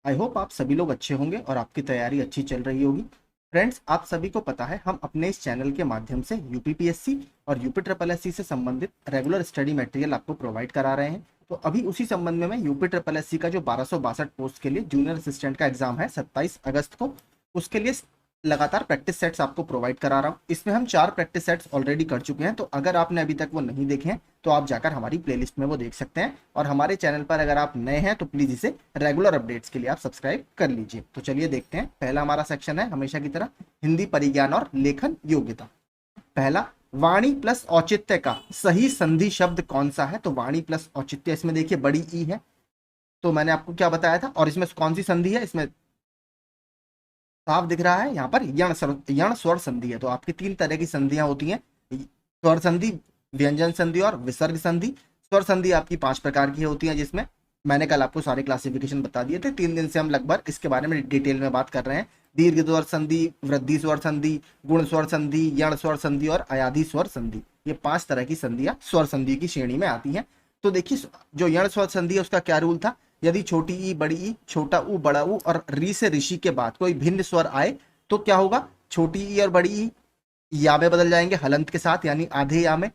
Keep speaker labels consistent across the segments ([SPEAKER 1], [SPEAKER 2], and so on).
[SPEAKER 1] I hope आप सभी लोग अच्छे होंगे और आपकी तैयारी अच्छी चल रही होगी। फ्रेंड्स, आप सभी को पता है हम अपने इस चैनल के माध्यम से यूपीपीएससी और यूपी ट्रिपल एससी से संबंधित रेगुलर स्टडी मटेरियल आपको प्रोवाइड करा रहे हैं। तो अभी उसी संबंध में मैं यूपी ट्रिपल एससी का जो 1262 पोस्ट के लिए जूनियर असिस्टेंट का एग्जाम है 27 अगस्त को, उसके लिए लगातार प्रैक्टिस सेट्स आपको प्रोवाइड करा रहा हूँ। इसमें हम 4 प्रैक्टिस सेट्स ऑलरेडी कर चुके हैं, तो अगर आपने अभी तक वो नहीं देखे हैं तो आप जाकर हमारी प्लेलिस्ट में वो देख सकते हैं। और हमारे चैनल पर अगर आप नए हैं तो प्लीज इसे रेगुलर अपडेट्स के लिए आप सब्सक्राइब कर लीजिए। तो चलिए देखते हैं। पहला हमारा सेक्शन है हमेशा की तरह हिंदी परिज्ञान और लेखन योग्यता। पहला, वाणी प्लस औचित्य का सही संधि शब्द कौन सा है? तो वाणी प्लस औचित्य, इसमें देखिए बड़ी ई है, तो मैंने आपको क्या बताया था। और इसमें कौन सी संधि है? इसमें साफ दिख रहा है यहाँ पर यण स्वर संधि है। तो आपकी 3 तरह की संधियां होती हैं, स्वर संधि, व्यंजन संधि और विसर्ग संधि। स्वर संधि आपकी 5 प्रकार की होती हैं, जिसमें मैंने कल आपको सारे क्लासिफिकेशन बता दिए थे। 3 दिन से हम लगभग इसके बारे में डिटेल में बात कर रहे हैं। दीर्घ स्वर संधि, वृद्धि स्वर संधि, गुण स्वर संधि, यण स्वर संधि और अयाधि स्वर संधि। ये 5 तरह की संधियां स्वर संधि की श्रेणी में आती हैं। तो देखिए, जो यण स्वर संधि है उसका क्या रूल था? यदि छोटी ई, बड़ी ई, छोटा ऊ, बड़ा ऊ और री से ऋषि के बाद कोई भिन्न स्वर आए तो क्या होगा? छोटी ई और बड़ी ई या में बदल जाएंगे हलंत के साथ, यानी आधे या में।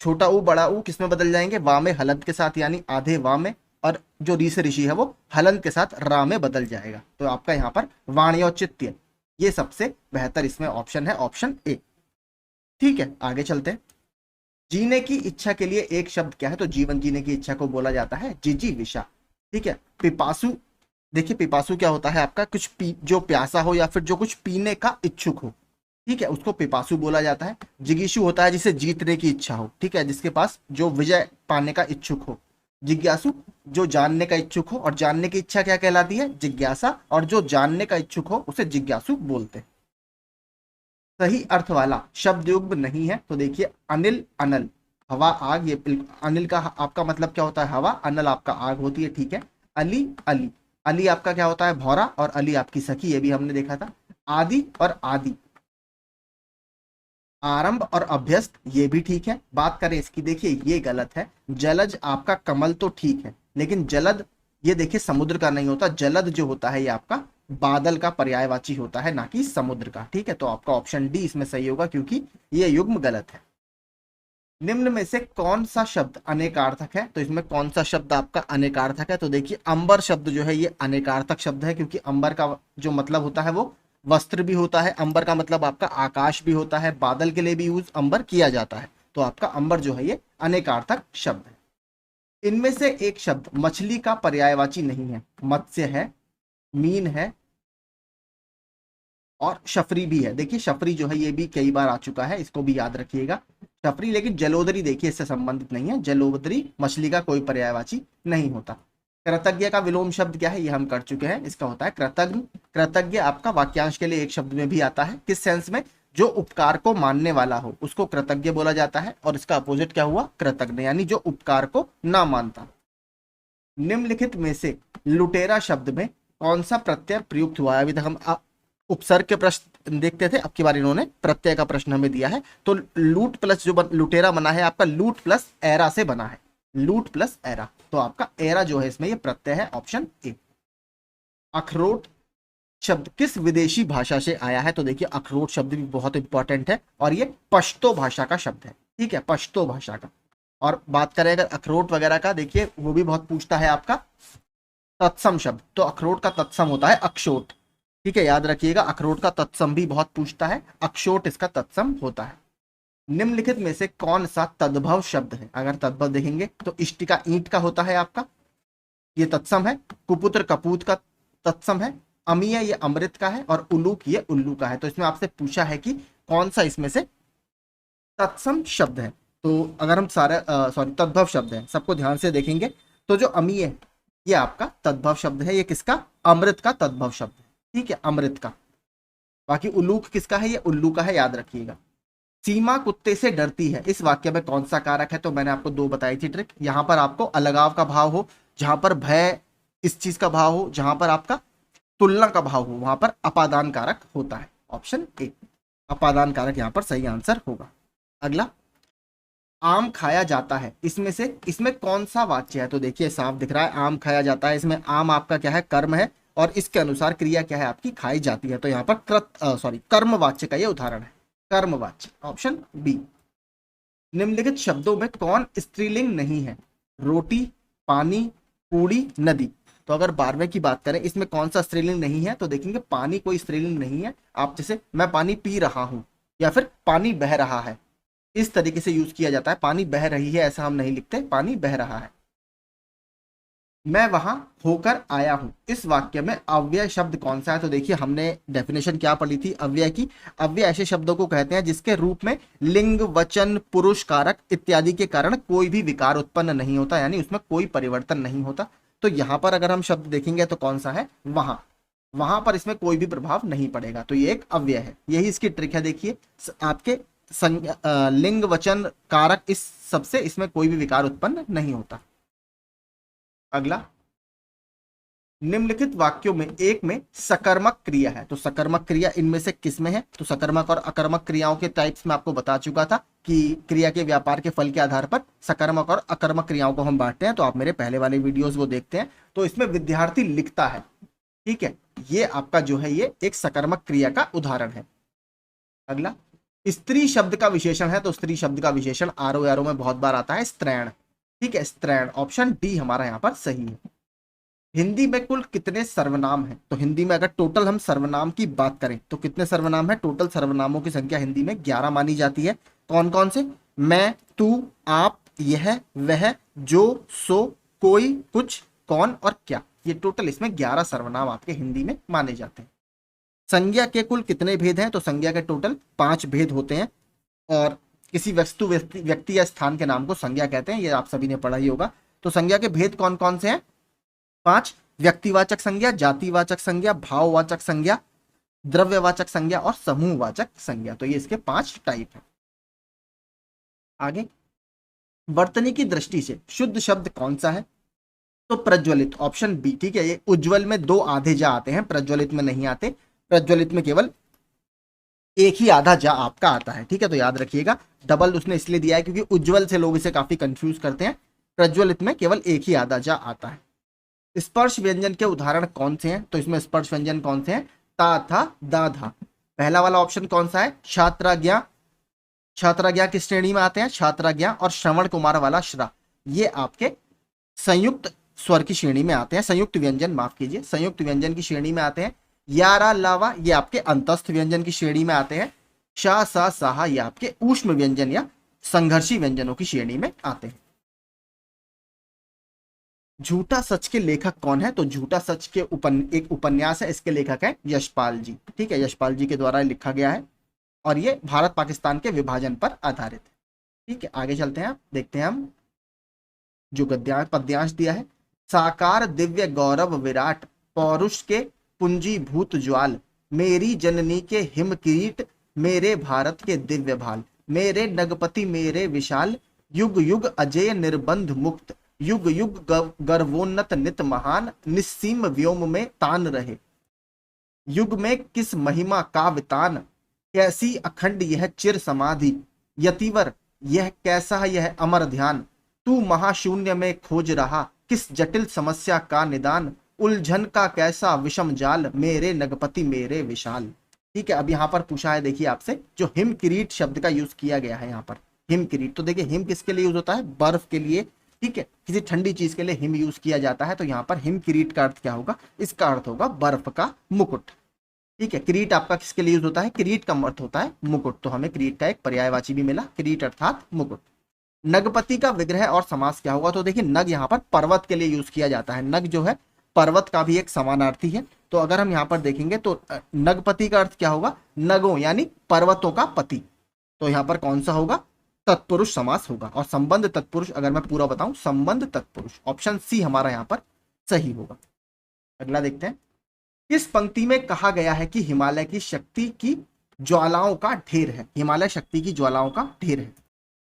[SPEAKER 1] छोटा ऊ, बड़ा ऊ किस में बदल जाएंगे? वा में हलंत के साथ, यानी आधे वा में। और जो री से ऋषि है वो हलंत के साथ रा में बदल जाएगा। तो आपका यहाँ पर वाण्योचित्य ये सबसे बेहतर इसमें ऑप्शन है, ऑप्शन ए। ठीक है, आगे चलते हैं। जीने की इच्छा के लिए एक शब्द क्या है? तो जीवन जीने की इच्छा को बोला जाता है जिजीविषा। ठीक है। पिपासु, देखिए पिपासु क्या होता है आपका? जो प्यासा हो या फिर जो कुछ पीने का इच्छुक हो, ठीक है, उसको पिपासु बोला जाता है। जिगीषु होता है जिसे जीतने की इच्छा हो, ठीक है, जिसके पास जो विजय पाने का इच्छुक हो। जिज्ञासु जो जानने का इच्छुक हो, और जानने की इच्छा क्या कहलाती है? जिज्ञासा। और जो जानने का इच्छुक हो उसे जिज्ञासु बोलते हैं। सही अर्थ वाला शब्द युग्म नहीं है। तो देखिए, अनिल अनल, हवा आग, ये अनिल का आपका मतलब क्या होता है? हवा। अनल आपका आग होती है, ठीक है। अली अली, अली आपका क्या होता है? भौरा। और अली आपकी सखी, ये भी हमने देखा था। आदि और आदि, आरंभ और अभ्यस्त, ये भी ठीक है। बात करें इसकी, देखिए ये गलत है। जलज आपका कमल तो ठीक है, लेकिन जलद ये देखिए समुद्र का नहीं होता। जलद जो होता है ये आपका बादल का पर्यायवाची होता है, ना कि समुद्र का। ठीक है, तो आपका ऑप्शन डी इसमें सही होगा, क्योंकि ये युग्म गलत है। निम्न में से कौन सा शब्द अनेकार्थक है? तो इसमें कौन सा शब्द आपका अनेकार्थक है? तो देखिए, अंबर शब्द जो है ये अनेकार्थक शब्द है, क्योंकि अंबर का जो मतलब होता है वो वस्त्र भी होता है। अंबर का मतलब आपका आकाश भी होता है। बादल के लिए भी यूज अंबर किया जाता है। तो आपका अंबर जो है ये अनेकार्थक शब्द है। इनमें से एक शब्द मछली का पर्यायवाची नहीं है। मत्स्य है, मीन है और शफरी भी है। देखिए शफरी जो है ये भी कई बार आ चुका है, इसको भी याद रखिएगा। शफरी, लेकिन जलोदरी देखिए इससे संबंधित नहीं है। जलोदरी मछली का कोई पर्यायवाची नहीं होता। कृतज्ञ का विलोम शब्द क्या है? ये हम कर चुके हैं, इसका होता है कृतज्ञ। कृतज्ञ आपका वाक्यांश के लिए एक शब्द में भी आता है। किस सेंस में? जो उपकार को मानने वाला हो उसको कृतज्ञ बोला जाता है, और इसका अपोजिट क्या हुआ? कृतज्ञ, यानी जो उपकार को ना मानता। निम्नलिखित में से लुटेरा शब्द में कौन सा प्रत्यय प्रयुक्त हुआ है? अभी तक हम उपसर्ग के प्रश्न देखते थे, अब की बार इन्होंने प्रत्यय का प्रश्न हमें दिया है। तो लूट प्लस जो लुटेरा बना है आपका लूट प्लस एरा से बना है। लूट प्लस एरा, तो आपका एरा जो है इसमें ये प्रत्यय है, ऑप्शन ए। अखरोट शब्द किस विदेशी भाषा से आया है? तो देखिए अखरोट शब्द भी बहुत इंपॉर्टेंट है, और ये पश्तो भाषा का शब्द है। ठीक है, पश्तो भाषा का। और बात करें अगर अखरोट वगैरह का, देखिए वो भी बहुत पूछता है आपका तत्सम शब्द। तो अखरोट का तत्सम होता है अक्षोट। ठीक है, याद रखिएगा, अखरोट का तत्सम भी बहुत पूछता है, अक्षोट इसका तत्सम होता है। निम्नलिखित में से कौन सा तद्भव शब्द है? अगर तद्भव देखेंगे तो इष्टिका ईंट का होता है आपका, ये तत्सम है। कुपुत्र कपूत का तत्सम है। अमीय ये अमृत का है, और उल्लूक ये उल्लू का है। तो इसमें आपसे पूछा है कि कौन सा इसमें से तत्सम शब्द है। तो अगर हम सारे तद्भव शब्द है, सबको ध्यान से देखेंगे तो जो अमीय है ये आपका तद्भव शब्द है। ये किसका? अमृत का तद्भव शब्द है। ठीक है, अमृत का। बाकी उल्लूक किसका है? ये उल्लू का है, याद रखिएगा। सीमा कुत्ते से डरती है, इस वाक्य में कौन सा कारक है? तो मैंने आपको 2 बताई थी ट्रिक। यहां पर आपको अलगाव का भाव हो, जहां पर भय इस चीज का भाव हो, जहां पर आपका तुलना का भाव हो, वहां पर अपादान कारक होता है। ऑप्शन ए, अपादान कारक यहां पर सही आंसर होगा। अगला, आम खाया जाता है, इसमें कौन सा वाच्य है? तो देखिए साफ दिख रहा है आम खाया जाता है। इसमें आम आपका क्या है? कर्म है। और इसके अनुसार क्रिया क्या है आपकी, खाई जाती है। तो यहाँ पर कर्मवाच्य का ये उदाहरण है, कर्मवाच्य, ऑप्शन बी। निम्नलिखित शब्दों में कौन स्त्रीलिंग नहीं है, रोटी, पानी, पूड़ी, नदी। तो अगर 12वें की बात करें, इसमें कौन सा स्त्रीलिंग नहीं है, तो देखेंगे पानी कोई स्त्रीलिंग नहीं है। आप जैसे मैं पानी पी रहा हूं या फिर पानी बह रहा है, इस तरीके से यूज किया जाता है। पानी बह रही है ऐसा हम नहीं लिखते, पानी बह रहा है। मैं वहां होकर आया हूं, इस वाक्य में अव्यय शब्द कौन सा है, तो देखिए हमने डेफिनेशन क्या पढ़ी थी अव्यय की। अव्यय ऐसे शब्दों को कहते हैं जिसके रूप में लिंग, वचन, पुरुष कारक इत्यादि के कारण कोई भी विकार उत्पन्न नहीं होता, यानी उसमें कोई परिवर्तन नहीं होता। तो यहां पर अगर हम शब्द देखेंगे तो कौन सा है, वहां, वहां पर इसमें कोई भी प्रभाव नहीं पड़ेगा, तो ये एक अव्यय है। यही इसकी ट्रिक है। देखिए आपके लिंग, वचन, कारक, इस सबसे इसमें कोई भी विकार उत्पन्न नहीं होता। अगला, निम्नलिखित वाक्यों में एक में सकर्मक क्रिया है, तो सकर्मक क्रिया इनमें से किस में है, तो सकर्मक और अकर्मक क्रियाओं के टाइप्स में आपको बता चुका था कि क्रिया के व्यापार के फल के आधार पर सकर्मक और अकर्मक क्रियाओं को हम बांटते हैं। तो आप मेरे पहले वाले वीडियोस वो देखते हैं। तो इसमें विद्यार्थी लिखता है, ठीक है, ये आपका जो है ये एक सकर्मक क्रिया का उदाहरण है। अगला, स्त्री शब्द का विशेषण है, तो स्त्री शब्द का विशेषण आरो यारो में बहुत बार आता है, स्त्रैण, ठीक है, स्त्रैण, ऑप्शन डी हमारा यहाँ पर सही है। हिंदी में कुल कितने सर्वनाम हैं, तो हिंदी में अगर टोटल हम सर्वनाम की बात करें तो कितने सर्वनाम है, टोटल सर्वनामों की संख्या हिंदी में 11 मानी जाती है। कौन कौन से, मैं, तू, आप, यह, वह, जो, सो, कोई, कुछ, कौन और क्या, ये टोटल इसमें 11 सर्वनाम आपके हिंदी में माने जाते हैं। संज्ञा के कुल कितने भेद हैं, तो संज्ञा के टोटल 5 भेद होते हैं। और किसी वस्तु, व्यक्ति या स्थान के नाम को संज्ञा कहते हैं, ये आप सभी ने पढ़ा ही होगा। तो संज्ञा के भेद कौन कौन से हैं, 5, व्यक्तिवाचक संज्ञा, जातिवाचक संज्ञा, भाववाचक संज्ञा, द्रव्यवाचक संज्ञा और समूहवाचक संज्ञा। तो ये इसके 5 टाइप है। आगे, वर्तनी की दृष्टि से शुद्ध शब्द कौन सा है, तो प्रज्वलित, ऑप्शन बी, ठीक है। ये उज्ज्वल में 2 आधे जा आते हैं, प्रज्वलित में नहीं आते। प्रज्वलित में केवल एक ही आधा जा आपका आता है, ठीक है, तो याद रखिएगा। डबल उसने इसलिए दिया है क्योंकि उज्ज्वल से लोग इसे काफी कंफ्यूज करते हैं। प्रज्वलित में केवल एक ही आधा जा आता है। स्पर्श व्यंजन के उदाहरण कौन से हैं, तो इसमें स्पर्श व्यंजन कौन से हैं, ता, था, दा, धा। पहला वाला ऑप्शन कौन सा है, छात्राज्ञा, छात्राज्ञा किस श्रेणी में आते हैं, छात्राज्ञा और श्रवण कुमार वाला श्रा, ये आपके संयुक्त स्वर की श्रेणी में आते हैं, संयुक्त व्यंजन, माफ कीजिए, संयुक्त व्यंजन की श्रेणी में आते हैं। यारा, लावा, ये आपके अंतस्थ व्यंजन की श्रेणी में आते हैं। शाह, सा, साहा, ये आपके ऊष्म व्यंजन या संघर्षी व्यंजनों की श्रेणी में आते हैं। झूठा सच के लेखक कौन है, तो झूठा सच के एक उपन्यास है, इसके लेखक है यशपाल जी, ठीक है, यशपाल जी के द्वारा लिखा गया है और ये भारत पाकिस्तान के विभाजन पर आधारित है, ठीक है। आगे चलते हैं, देखते हैं हम जो पद्यांश दिया है। साकार दिव्य गौरव विराट, पौरुष के पुंजीभूत ज्वाल, मेरी जननी के हिम किरीट, मेरे भारत के दिव्य भाल, मेरे नगपति मेरे विशाल, युग युग अजय निर्बंध मुक्त, युग युग गर्वोन्नत नित महान, निस्सीम व्योम में तान रहे, युग में किस महिमा का वितान, कैसी अखंड यह चिर समाधि, यतिवर यह कैसा यह अमर ध्यान, तू महाशून्य में खोज रहा, किस जटिल समस्या का निदान, उलझन का कैसा विषम जाल, मेरे नगपति मेरे विशाल, ठीक है। अब यहाँ पर पूछा है, देखिए आपसे, जो हिम किरीट शब्द का यूज किया गया है यहाँ पर, हिम किरीट, तो देखिए हिम किसके लिए यूज होता है, बर्फ के लिए, ठीक है, किसी ठंडी चीज के लिए हिम यूज किया जाता है। तो यहाँ पर हिम किरीट का अर्थ क्या होगा, इसका अर्थ होगा बर्फ का मुकुट, ठीक है। किरीट आपका किसके लिए यूज होता है, किरीट का अर्थ होता है मुकुट, तो हमें किरीट का एक पर्यायवाची भी मिला, किरीट अर्थात मुकुट। नगपति का विग्रह और समास क्या होगा, तो देखिए नग यहाँ पर पर्वत के लिए यूज किया जाता है, नग जो है पर्वत का भी एक समानार्थी है। तो अगर हम यहाँ पर देखेंगे तो नगपति का अर्थ क्या होगा, नगों यानी पर्वतों का पति, तो यहाँ पर कौन सा होगा, तत्पुरुष समास होगा। और संबंध तत्पुरुष अगर मैं पूरा बताऊं, संबंध तत्पुरुष, ऑप्शन सी हमारा यहाँ पर सही होगा। अगला देखते हैं, किस पंक्ति में कहा गया है कि हिमालय की शक्ति की ज्वालाओं का ढेर है, हिमालय शक्ति की ज्वालाओं का ढेर है।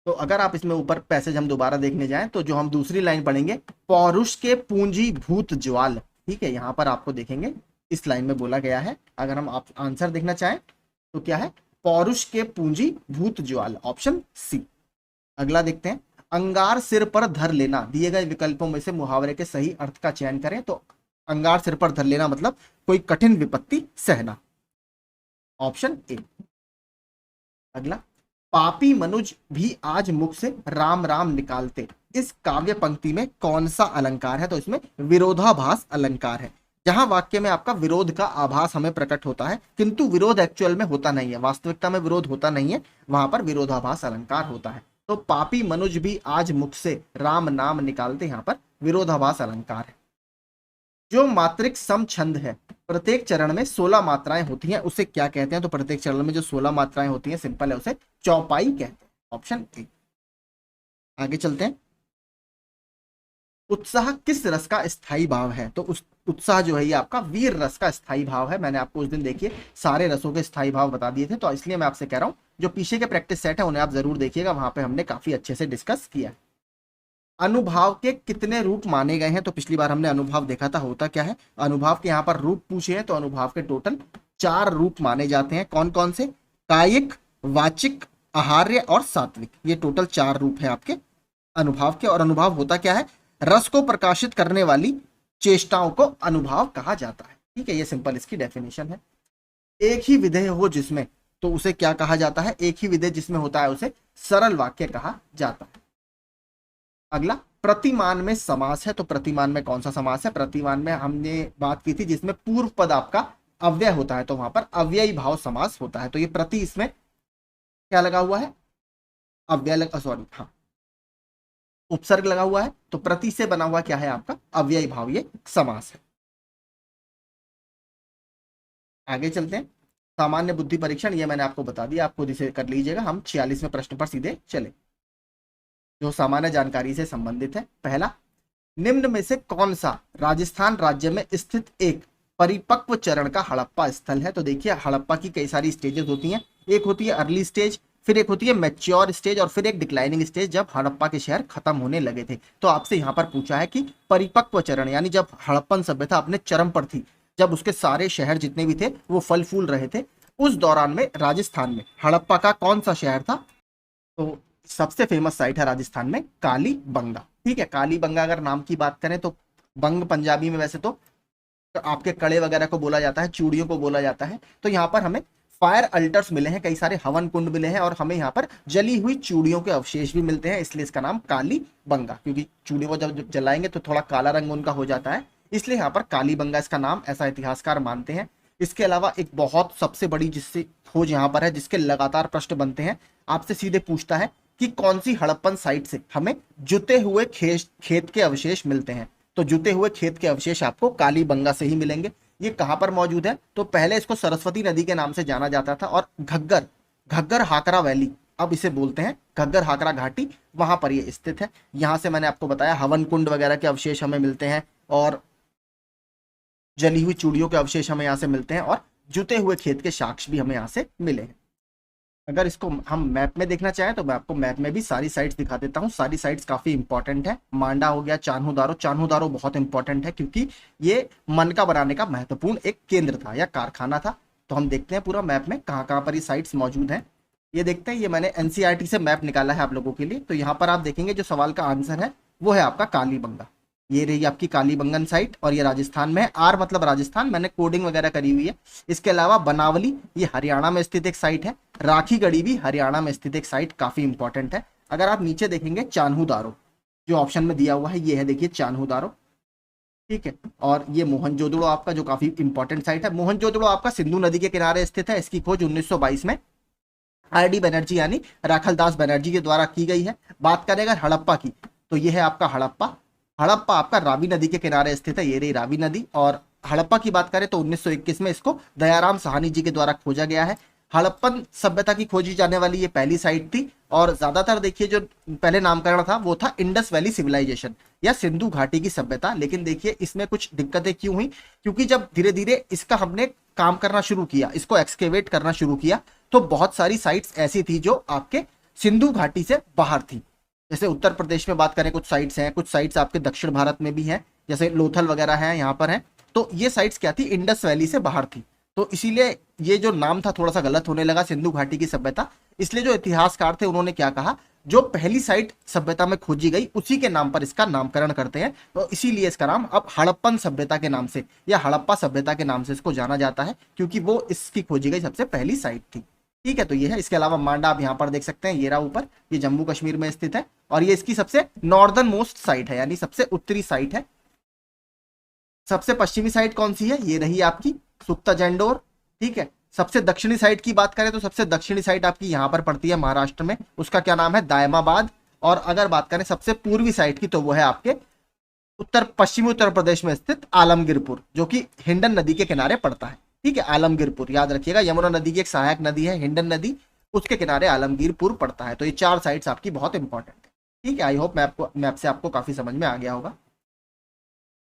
[SPEAKER 1] तो अगर आप इसमें ऊपर पैसेज हम दोबारा देखने जाएं तो जो हम दूसरी लाइन पढ़ेंगे, पौरुष के पूंजी भूत ज्वाल, ठीक है, यहां पर आपको देखेंगे इस लाइन में बोला गया है। अगर हम आप आंसर देखना चाहें तो क्या है, पौरुष के पूंजी भूत ज्वाल, ऑप्शन सी। अगला देखते हैं, अंगार सिर पर धर लेना, दिए गए विकल्पों में से मुहावरे के सही अर्थ का चयन करें। तो अंगार सिर पर धर लेना मतलब कोई कठिन विपत्ति सहना। Option A. अगला, पापी मनुज भी आज मुख से राम राम निकालते, इस काव्य पंक्ति में कौन सा अलंकार है? तो इसमें विरोधाभास अलंकार है, जहां वाक्य में आपका विरोध का आभास हमें प्रकट होता है, किंतु विरोध एक्चुअल में होता नहीं है, वास्तविकता में विरोध होता नहीं है, वहां पर विरोधाभास अलंकार होता है। तो पापी मनुज भी आज मुख से राम नाम निकालते, यहां पर विरोधाभास अलंकार है। जो मात्रिक सम छंद है, प्रत्येक चरण में 16 मात्राएं होती हैं, उसे क्या कहते हैं? तो प्रत्येक चरण में जो 16 मात्राएं होती हैं, सिंपल है, उसे चौपाई कहते हैं। Option A. आगे चलते हैं। उत्साह किस रस का स्थायी भाव है? तो उस उत्साह जो है ये आपका वीर रस का स्थायी भाव है। मैंने आपको उस दिन देखिए सारे रसों के स्थायी भाव बता दिए थे, तो इसलिए मैं आपसे कह रहा हूं जो पीछे के प्रैक्टिस सेट है उन्हें आप जरूर देखिएगा, वहां पे हमने काफी अच्छे से डिस्कस किया है। अनुभाव के कितने रूप माने गए हैं? तो पिछली बार हमने अनुभाव देखा था, होता क्या है, अनुभाव के यहाँ पर रूप पूछे हैं, तो अनुभाव के टोटल 4 रूप माने जाते हैं। कौन कौन से? कायिक, वाचिक, आहार्य और सात्विक, ये टोटल 4 रूप है आपके अनुभाव के। और अनुभाव होता क्या है? रस को प्रकाशित करने वाली चेष्टाओं को अनुभाव कहा जाता है। ठीक है, ये सिंपल इसकी डेफिनेशन है। एक ही विधेय हो जिसमें, तो उसे क्या कहा जाता है? एक ही विधेय जिसमें होता है उसे सरल वाक्य कहा जाता है। अगला, प्रतिमान में समास है, तो प्रतिमान में कौन सा समास है? प्रतिमान में हमने बात की थी जिसमें पूर्व पद आपका अव्यय होता है, तो वहां पर अव्ययी भाव समास होता है। तो ये प्रति, इसमें क्या लगा हुआ है? अव्यय, सॉरी, हाँ, उपसर्ग लगा हुआ है, तो प्रति से बना हुआ क्या है आपका? अव्ययी भाव, ये समास है। आगे चलते हैं। सामान्य बुद्धि परीक्षण, ये मैंने आपको बता दिया, आप खुद इसे कर लीजिएगा। हम 46वें प्रश्न पर सीधे चले, जो सामान्य जानकारी से संबंधित है। पहला, निम्न में से कौन सा राजस्थान राज्य में स्थित एक परिपक्व चरण का हड़प्पा स्थल है? तो देखिए हड़प्पा की कई सारी स्टेजेस होती हैं, एक होती है अर्ली स्टेज, फिर एक होती है मैच्योर स्टेज, और फिर एक डिक्लाइनिंग स्टेज, जब हड़प्पा के शहर खत्म होने लगे थे। तो आपसे यहाँ पर पूछा है कि परिपक्व चरण यानी जब हड़प्पन सभ्यता अपने चरम पर थी, जब उसके सारे शहर जितने भी थे वो फल फूल रहे थे, उस दौरान में राजस्थान में हड़प्पा का कौन सा शहर था? तो सबसे फेमस साइट है राजस्थान में कालीबंगा। ठीक है, कालीबंगा अगर नाम की बात करें तो बंग पंजाबी में वैसे तो आपके कड़े वगैरह को बोला जाता है, चूड़ियों को बोला जाता है। तो यहाँ पर हमें फायर अल्टर्स मिले हैं, कई सारे हवन कुंड मिले हैं, और हमें यहाँ पर जली हुई चूड़ियों के अवशेष भी मिलते हैं, इसलिए इसका नाम कालीबंगा, क्योंकि चूड़ियों को जब जलाएंगे तो थोड़ा काला रंग उनका हो जाता है, इसलिए यहाँ पर कालीबंगा इसका नाम, ऐसा इतिहासकार मानते हैं। इसके अलावा एक बहुत सबसे बड़ी जिससे खोज यहाँ पर है, जिसके लगातार प्रश्न बनते हैं, आपसे सीधे पूछता है कि कौन सी हड़प्पन साइट से हमें जुते हुए खेत के अवशेष मिलते हैं? तो जुते हुए खेत के अवशेष आपको कालीबंगा से ही मिलेंगे। ये कहां पर मौजूद है? तो पहले इसको सरस्वती नदी के नाम से जाना जाता था, और घग्गर हाकरा वैली, अब इसे बोलते हैं घग्गर हाकरा घाटी, वहां पर ये स्थित है। यहां से मैंने आपको बताया हवन कुंड वगैरह के अवशेष हमें मिलते हैं, और जली हुई चूड़ियों के अवशेष हमें यहाँ से मिलते हैं, और जुते हुए खेत के साक्ष्य भी हमें यहाँ से मिले हैं। अगर इसको हम मैप में देखना चाहें तो मैं आपको मैप में भी सारी साइट्स दिखा देता हूँ। सारी साइट्स काफी इंपॉर्टेंट है। मांडा हो गया, चान्हो दारो बहुत इंपॉर्टेंट है, क्योंकि ये मनका बनाने का महत्वपूर्ण एक केंद्र था या कारखाना था। तो हम देखते हैं पूरा मैप में कहाँ कहाँ पर ये साइट्स मौजूद हैं। ये देखते हैं, ये मैंने एनसीईआरटी से मैप निकाला है आप लोगों के लिए। तो यहाँ पर आप देखेंगे जो सवाल का आंसर है वो है आपका कालीबंगा। ये रही आपकी कालीबंगन साइट, और ये राजस्थान में है। आर मतलब राजस्थान, मैंने कोडिंग वगैरह करी हुई है। इसके अलावा बनावली, ये हरियाणा में स्थित एक साइट है। राखीगढ़ी भी हरियाणा में स्थित एक साइट, काफी इंपॉर्टेंट है। अगर आप नीचे देखेंगे चान्हो दारो, जो ऑप्शन में दिया हुआ है ये है, देखिए चान्हो दारो। ठीक है, और ये मोहनजोदड़ो आपका जो काफी इंपॉर्टेंट साइट है। मोहनजोदड़ो आपका सिंधु नदी के किनारे स्थित है। इसकी खोज 1922 में आर.डी. बनर्जी यानी राखलदास बनर्जी के द्वारा की गई है। बात करें अगर हड़प्पा की, तो ये है आपका हड़प्पा। हड़प्पा आपका रावी नदी के किनारे स्थित है, ये रही रावी नदी। और हड़प्पा की बात करें तो 1921 में इसको दयाराम साहनी जी के द्वारा खोजा गया है। हड़प्पन सभ्यता की खोजी जाने वाली ये पहली साइट थी, और ज्यादातर देखिए जो पहले नामकरण था वो था इंडस वैली सिविलाइजेशन या सिंधु घाटी की सभ्यता। लेकिन देखिए इसमें कुछ दिक्कतें क्यों हुई, क्योंकि जब धीरे धीरे इसका हमने काम करना शुरू किया, इसको एक्सकेवेट करना शुरू किया, तो बहुत सारी साइट्स ऐसी थी जो आपके सिंधु घाटी से बाहर थी। जैसे उत्तर प्रदेश में बात करें कुछ साइट्स हैं, कुछ साइट्स आपके दक्षिण भारत में भी हैं, जैसे लोथल वगैरह हैं यहाँ पर हैं। तो ये साइट्स क्या थी, इंडस वैली से बाहर थी। तो इसीलिए ये जो नाम था थोड़ा सा गलत होने लगा, सिंधु घाटी की सभ्यता, इसलिए जो इतिहासकार थे उन्होंने क्या कहा, जो पहली साइट सभ्यता में खोजी गई उसी के नाम पर इसका नामकरण करते हैं, तो इसीलिए इसका नाम अब हड़प्पन सभ्यता के नाम से या हड़प्पा सभ्यता के नाम से इसको जाना जाता है, क्योंकि वो इसकी खोजी गई सबसे पहली साइट थी। ठीक है, तो ये है। इसके अलावा मांडा आप यहाँ पर देख सकते हैं, ये रहा ऊपर, ये जम्मू कश्मीर में स्थित है और ये इसकी सबसे नॉर्दर्न मोस्ट साइट है, यानी सबसे उत्तरी साइट है। सबसे पश्चिमी साइट कौन सी है, ये रही आपकी सुक्ता जैंडोर। ठीक है, सबसे दक्षिणी साइट की बात करें तो सबसे दक्षिणी साइट आपकी यहां पर पड़ती है महाराष्ट्र में, उसका क्या नाम है, दायमाबाद। और अगर बात करें सबसे पूर्वी साइट की तो वो है आपके उत्तर पश्चिमी उत्तर प्रदेश में स्थित आलमगीरपुर, जो कि हिंडन नदी के किनारे पड़ता है। ठीक है, आलमगीरपुर याद रखिएगा, यमुना नदी की एक सहायक नदी है हिंडन नदी, उसके किनारे आलमगीरपुर पड़ता है। तो ये 4 साइट्स आपकी बहुत इंपॉर्टेंट है। ठीक है, आई होप मैप से आपको काफी समझ में आ गया होगा।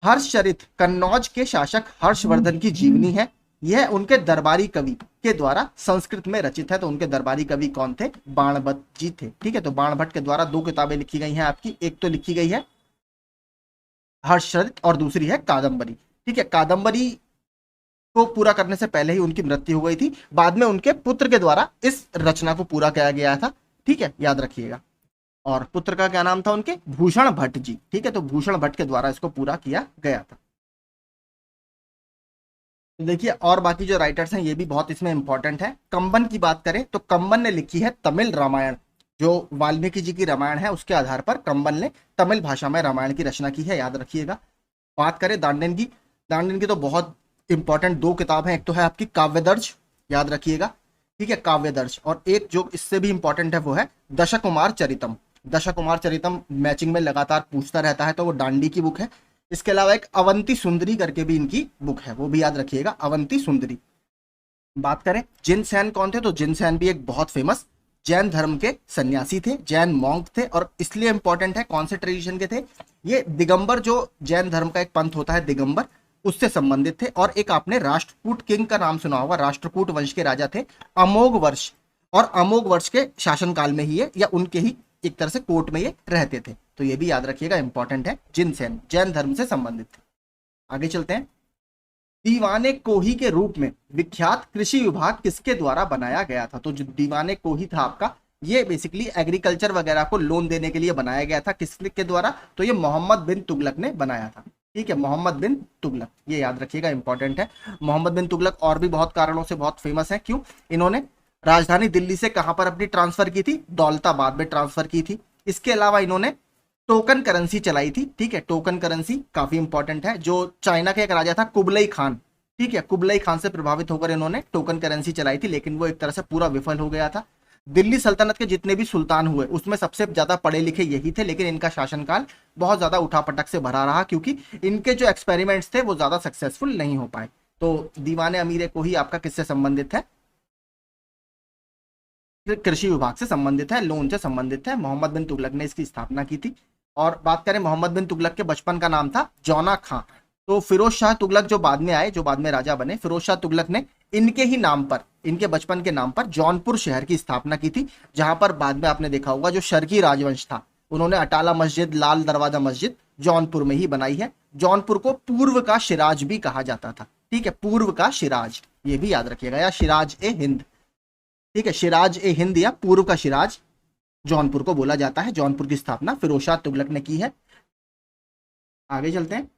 [SPEAKER 1] हर्षचरित कन्नौज के शासक हर्षवर्धन की जीवनी है, यह उनके दरबारी कवि के द्वारा संस्कृत में रचित है। तो उनके दरबारी कवि कौन थे, बाणभट्ट जी थे। ठीक है, तो बाणभट्ट के द्वारा 2 किताबें लिखी गई हैं आपकी, एक तो लिखी गई है हर्षचरित और दूसरी है कादम्बरी। ठीक है, कादम्बरी को पूरा करने से पहले ही उनकी मृत्यु हो गई थी, बाद में उनके पुत्र के द्वारा इस रचना को पूरा किया गया था। ठीक है, याद रखिएगा। और पुत्र का क्या नाम था उनके, भूषण भट्ट जी। ठीक है, तो भूषण भट्ट के द्वारा इसको पूरा किया गया था। देखिए, और बाकी जो राइटर्स हैं ये भी बहुत इसमें इंपॉर्टेंट है। कंबन की बात करें तो कंबन ने लिखी है तमिल रामायण, जो वाल्मीकि जी की रामायण है उसके आधार पर कंबन ने तमिल भाषा में रामायण की रचना की है, याद रखिएगा। बात करें दांडन की, दांडन की तो बहुत इंपॉर्टेंट 2 किताब हैं, एक तो है आपकी काव्यदर्श, याद रखिएगा। ठीक है, काव्यदर्श, और एक जो इससे भी इंपॉर्टेंट है वो है दशकुमार चरितम। दशकुमार चरितम मैचिंग में लगातार पूछता रहता है, तो वो डांडी की बुक है। इसके अलावा एक अवंती सुंदरी करके भी इनकी बुक है, वो भी याद रखिएगा, अवंती सुंदरी। बात करें जिनसैन कौन थे, तो जिनसैन भी एक बहुत फेमस जैन धर्म के सन्यासी थे, जैन मॉन्क थे, और इसलिए इंपॉर्टेंट है कौन से ट्रेडिशन के थे, ये दिगंबर, जो जैन धर्म का एक पंथ होता है दिगंबर, उससे संबंधित थे। और एक आपने राष्ट्रकूट किंग का नाम सुना होगा, राष्ट्रकूट वंश के राजा थे अमोघ वर्ष, और अमोघ वर्ष के शासनकाल में ही ये या उनके ही एक तरह से कोर्ट में ये रहते थे। तो ये भी याद रखिएगा, इंपॉर्टेंट है। जिनसैन जैन धर्म से संबंधित थे। आगे चलते हैं। दीवाने कोही के रूप में विख्यात कृषि विभाग किसके द्वारा बनाया गया था, तो जो दीवाने कोही था आपका, ये बेसिकली एग्रीकल्चर वगैरह को लोन देने के लिए बनाया गया था, किसके द्वारा, तो ये मोहम्मद बिन तुगलक ने बनाया था। ठीक है, मोहम्मद बिन तुगलक, ये याद रखिएगा, इंपॉर्टेंट है। मोहम्मद बिन तुगलक और भी बहुत कारणों से बहुत फेमस है, क्यों, इन्होंने राजधानी दिल्ली से कहां पर अपनी ट्रांसफर की थी, दौलताबाद में ट्रांसफर की थी। इसके अलावा इन्होंने टोकन करेंसी चलाई थी। ठीक है, टोकन करेंसी काफी इंपॉर्टेंट है। जो चाइना का एक राजा था कुबलई खान, ठीक है, कुबलई खान से प्रभावित होकर इन्होंने टोकन करेंसी चलाई थी, लेकिन वो एक तरह से पूरा विफल हो गया था। दिल्ली सल्तनत के जितने भी सुल्तान हुए उसमें सबसे ज्यादा पढ़े लिखे यही थे, लेकिन इनका शासनकाल बहुत ज्यादा उठापटक से भरा रहा, क्योंकि इनके जो एक्सपेरिमेंट्स थे वो ज्यादा सक्सेसफुल नहीं हो पाए। तो दीवाने अमीर को ही आपका किससे संबंधित है, कृषि विभाग से संबंधित है, लोन से संबंधित है। मोहम्मद बिन तुगलक ने इसकी स्थापना की थी। और बात करें मोहम्मद बिन तुगलक के बचपन का नाम था जौना खां। तो फिरोज शाह तुगलक जो बाद में आए, जो बाद में राजा बने, फिरोज शाह तुगलक ने इनके ही नाम पर, इनके बचपन के नाम पर जौनपुर शहर की स्थापना की थी, जहां पर बाद में आपने देखा होगा जो शर्की राजवंश था उन्होंने अटाला मस्जिद, लाल दरवाजा मस्जिद जौनपुर में ही बनाई है। जौनपुर को पूर्व का शिराज भी कहा जाता था। ठीक है, पूर्व का शिराज, ये भी याद रखिएगा, या शिराज ए हिंद। ठीक है, शिराज ए हिंद या पूर्व का शिराज जौनपुर को बोला जाता है। जौनपुर की स्थापना फिरोज शाह तुगलक ने की है। आगे चलते हैं।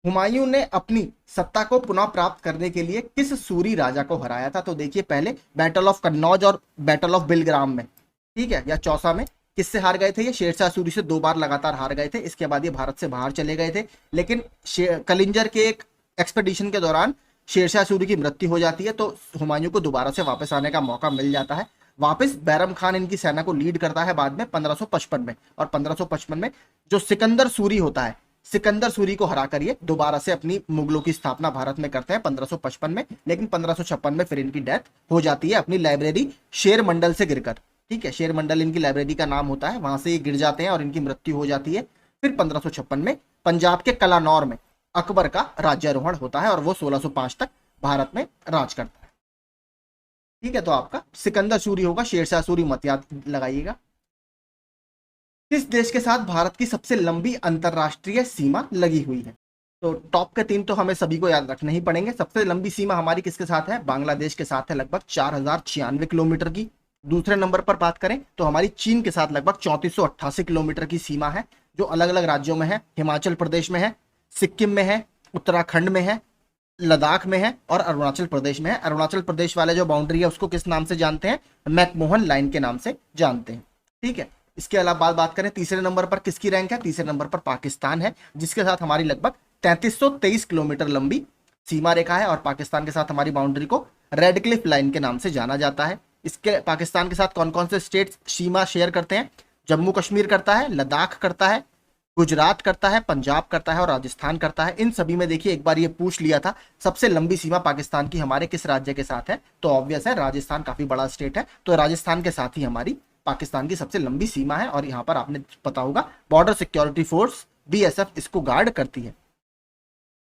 [SPEAKER 1] हुमायूं ने अपनी सत्ता को पुनः प्राप्त करने के लिए किस सूरी राजा को हराया था, तो देखिए पहले बैटल ऑफ कन्नौज और बैटल ऑफ बिलग्राम में, ठीक है, या चौसा में किससे हार गए थे, ये शेरशाह सूरी से 2 बार लगातार हार गए थे। इसके बाद ये भारत से बाहर चले गए थे, लेकिन कलिंजर के एक एक्सपेडिशन के दौरान शेरशाह सूरी की मृत्यु हो जाती है, तो हुमायूं को दोबारा से वापस आने का मौका मिल जाता है। वापस बैरम खान इनकी सेना को लीड करता है बाद में 1555 में, और 1555 में जो सिकंदर सूरी होता है, सिकंदर सूरी को हराकर ये दोबारा से अपनी मुगलों की स्थापना भारत में करते हैं 1555 में। लेकिन 1556 में फिर इनकी डेथ हो जाती है अपनी लाइब्रेरी शेर मंडल से गिरकर। ठीक है, शेर मंडल इनकी लाइब्रेरी का नाम होता है, वहां से ये गिर जाते हैं और इनकी मृत्यु हो जाती है। फिर 1556 में पंजाब के कलानौर में अकबर का राज्यारोहण होता है और वो 1605 तक भारत में राज करता है। ठीक है, तो आपका सिकंदर सूरी होगा, शेरशाह सूरी मत याद लगाइएगा। किस देश के साथ भारत की सबसे लंबी अंतरराष्ट्रीय सीमा लगी हुई है, तो टॉप के 3 तो हमें सभी को याद रखने ही पड़ेंगे। सबसे लंबी सीमा हमारी किसके साथ है? बांग्लादेश के साथ है, लगभग 4096 किलोमीटर की। दूसरे नंबर पर बात करें तो हमारी चीन के साथ लगभग 3488 किलोमीटर की सीमा है, जो अलग अलग राज्यों में है। हिमाचल प्रदेश में है, सिक्किम में है, उत्तराखंड में है, लद्दाख में है और अरुणाचल प्रदेश में है। अरुणाचल प्रदेश वाले जो बाउंड्री है उसको किस नाम से जानते हैं? मैकमोहन लाइन के नाम से जानते हैं। ठीक है, इसके अलावा बात करें तीसरे नंबर पर किसकी रैंक है? तीसरे नंबर पर पाकिस्तान है, जिसके साथ हमारी लगभग 3323 किलोमीटर लंबी सीमा रेखा है। और पाकिस्तान के साथ हमारी बाउंड्री को रेड क्लिफ लाइन के नाम से जाना जाता है। इसके पाकिस्तान के साथ कौन कौन से स्टेट सीमा शेयर करते हैं? जम्मू कश्मीर करता है, लद्दाख करता है, गुजरात करता है, पंजाब करता है और राजस्थान करता है। इन सभी में देखिए एक बार ये पूछ लिया था सबसे लंबी सीमा पाकिस्तान की हमारे किस राज्य के साथ है, तो ऑब्वियस है राजस्थान, काफी बड़ा स्टेट है, तो राजस्थान के साथ ही हमारी पाकिस्तान की सबसे लंबी सीमा है। और यहाँ पर आपने पता होगा बॉर्डर सिक्योरिटी फोर्स BSF इसको गार्ड करती है।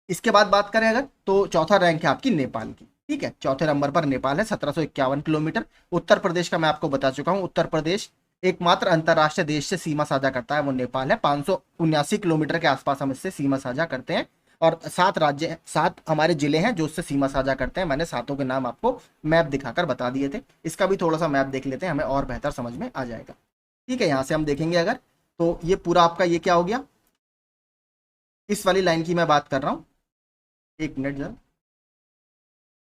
[SPEAKER 1] इसके बाद बात करें अगर, तो चौथा रैंक है आपकी नेपाल की। ठीक है, चौथे नंबर पर नेपाल है, 1751 किलोमीटर। उत्तर प्रदेश का मैं आपको बता चुका हूं, उत्तर प्रदेश एकमात्र अंतरराष्ट्रीय देश से सीमा साझा करता है वो नेपाल है। 579 किलोमीटर के आसपास हम इससे सीमा साझा करते हैं। और 7 हमारे जिले हैं जो उससे सीमा साझा करते हैं। मैंने 7 के नाम आपको मैप दिखाकर बता दिए थे, इसका भी थोड़ा सा मैप देख लेते हैं, हमें और बेहतर समझ में आ जाएगा। ठीक है, यहाँ से हम देखेंगे अगर, तो ये पूरा आपका ये क्या हो गया, इस वाली लाइन की मैं बात कर रहा हूँ, एक मिनट जरा,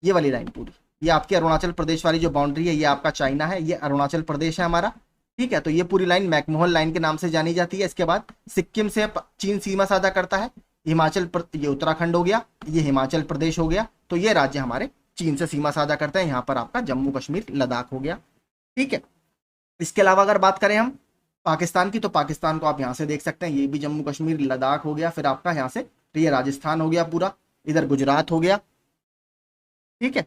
[SPEAKER 1] ये वाली लाइन पूरी, ये आपकी अरुणाचल प्रदेश वाली जो बाउंड्री है, ये आपका चाइना है, ये अरुणाचल प्रदेश है हमारा। ठीक है, तो ये पूरी लाइन मैकमोहन लाइन के नाम से जानी जाती है। इसके बाद सिक्किम से चीन सीमा साझा करता है, ये उत्तराखंड हो गया, ये हिमाचल प्रदेश हो गया, तो ये राज्य हमारे चीन से सीमा साझा करते हैं। यहाँ पर आपका जम्मू कश्मीर लद्दाख हो गया। ठीक है, इसके अलावा अगर बात करें हम पाकिस्तान की, तो पाकिस्तान को आप यहाँ से देख सकते हैं, ये भी जम्मू कश्मीर लद्दाख हो गया, फिर आपका यहाँ से तो ये राजस्थान हो गया पूरा, इधर गुजरात हो गया। ठीक है,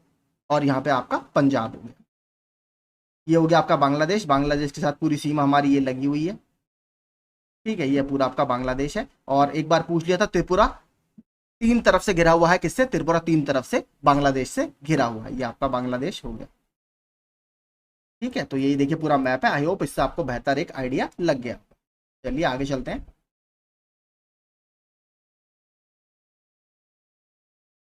[SPEAKER 1] और यहाँ पे आपका पंजाब हो गया। ये हो गया आपका बांग्लादेश, बांग्लादेश के साथ पूरी सीमा हमारी ये लगी हुई है। ठीक है, ये पूरा आपका बांग्लादेश है। और एक बार पूछ लिया था त्रिपुरा 3 तरफ से घिरा हुआ है, किससे? त्रिपुरा 3 तरफ से बांग्लादेश से घिरा हुआ है, ये आपका बांग्लादेश हो गया। ठीक है, तो यही देखिए पूरा मैप है। आई होप इससे आपको बेहतर एक आइडिया लग गया। चलिए आगे चलते हैं।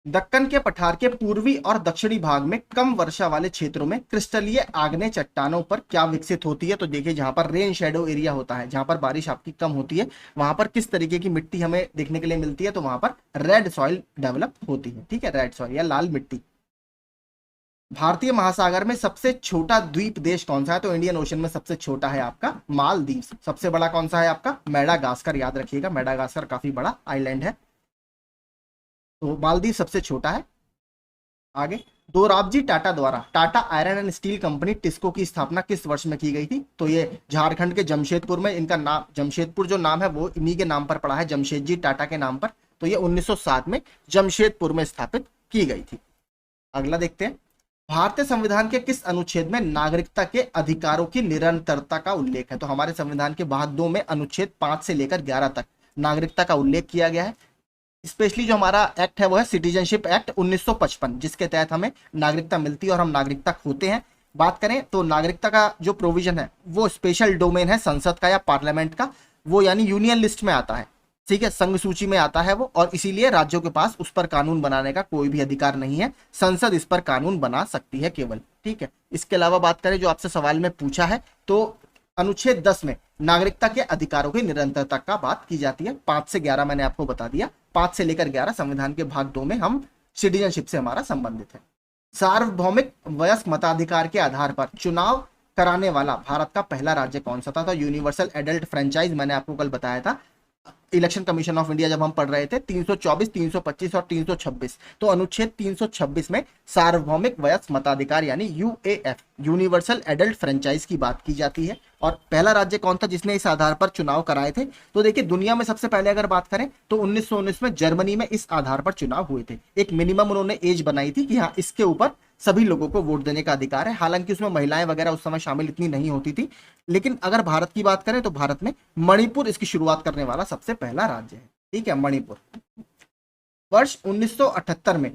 [SPEAKER 1] दक्कन के पठार के पूर्वी और दक्षिणी भाग में कम वर्षा वाले क्षेत्रों में क्रिस्टलीय आग्नेय चट्टानों पर क्या विकसित होती है? तो देखिए जहां पर रेन शेडो एरिया होता है, जहां पर बारिश आपकी कम होती है, वहां पर किस तरीके की मिट्टी हमें देखने के लिए मिलती है? तो वहां पर रेड सॉइल डेवलप होती है। ठीक है, रेड सॉइल या लाल मिट्टी। भारतीय महासागर में सबसे छोटा द्वीप देश कौन सा है? तो इंडियन ओशन में सबसे छोटा है आपका मालदीव। सबसे बड़ा कौन सा है आपका? मेडागास्कर, याद रखिएगा मेडागास्कर काफी बड़ा आइलैंड है, तो मालदीव सबसे छोटा है। आगे, दोराबजी टाटा द्वारा Tata iron and steel company TISCO की स्थापना किस वर्ष में की गई थी? तो ये झारखंड के जमशेदपुर में, इनका नाम जमशेदपुर जो नाम है वो इन्हीं के नाम पर पड़ा है, जमशेदजी टाटा के नाम पर। तो ये 1907 में जमशेदपुर में स्थापित की गई थी। अगला देखते हैं, भारतीय संविधान के किस अनुच्छेद में नागरिकता के अधिकारों की निरंतरता का उल्लेख है? तो हमारे संविधान के भाग 2 में अनुच्छेद 5 से लेकर 11 तक नागरिकता का उल्लेख किया गया है। स्पेशली जो हमारा एक्ट है वो है सिटीजनशिप एक्ट 1955, जिसके तहत हमें नागरिकता मिलती है और हम नागरिकता खोते हैं। बात करें तो नागरिकता का जो प्रोविजन है वो स्पेशल डोमेन है संसद का या पार्लियामेंट का, वो यानी यूनियन लिस्ट में आता है। ठीक है, संघ सूची में आता है वो, और इसीलिए राज्यों के पास उस पर कानून बनाने का कोई भी अधिकार नहीं है, संसद इस पर कानून बना सकती है केवल। ठीक है, इसके अलावा बात करें जो आपसे सवाल में पूछा है, तो अनुच्छेद 10 में नागरिकता के अधिकारों की निरंतरता का बात की जाती है। 5 से 11 मैंने आपको बता दिया, 5 से लेकर 11 संविधान के भाग 2 में हम सिटीजनशिप से हमारा संबंधित है। सार्वभौमिक वयस्क मताधिकार के आधार पर चुनाव कराने वाला भारत का पहला राज्य कौन सा था? तो यूनिवर्सल एडल्ट फ्रेंचाइज, मैंने आपको कल बताया था इलेक्शन कमीशन ऑफ इंडिया जब हम पढ़ रहे थे, 324, 325 और 326। तो अनुच्छेद 326 में सार्वभौमिक वयस्क मताधिकार यानी UAF, यूनिवर्सल एडल्ट फ्रेंचाइज की बात की जाती है। और पहला राज्य कौन था जिसने इस आधार पर चुनाव कराए थे? तो देखिए दुनिया में सबसे पहले अगर बात करें तो 1919 में जर्मनी में इस आधार पर चुनाव हुए थे। एक मिनिमम उन्होंने एज बनाई थी कि हाँ इसके ऊपर सभी लोगों को वोट देने का अधिकार है। हालांकि उसमें महिलाएं वगैरह उस समय शामिल इतनी नहीं होती थी। लेकिन अगर भारत की बात करें तो भारत में मणिपुर इसकी शुरुआत करने वाला सबसे पहला राज्य है। ठीक है, मणिपुर। वर्ष 1978 में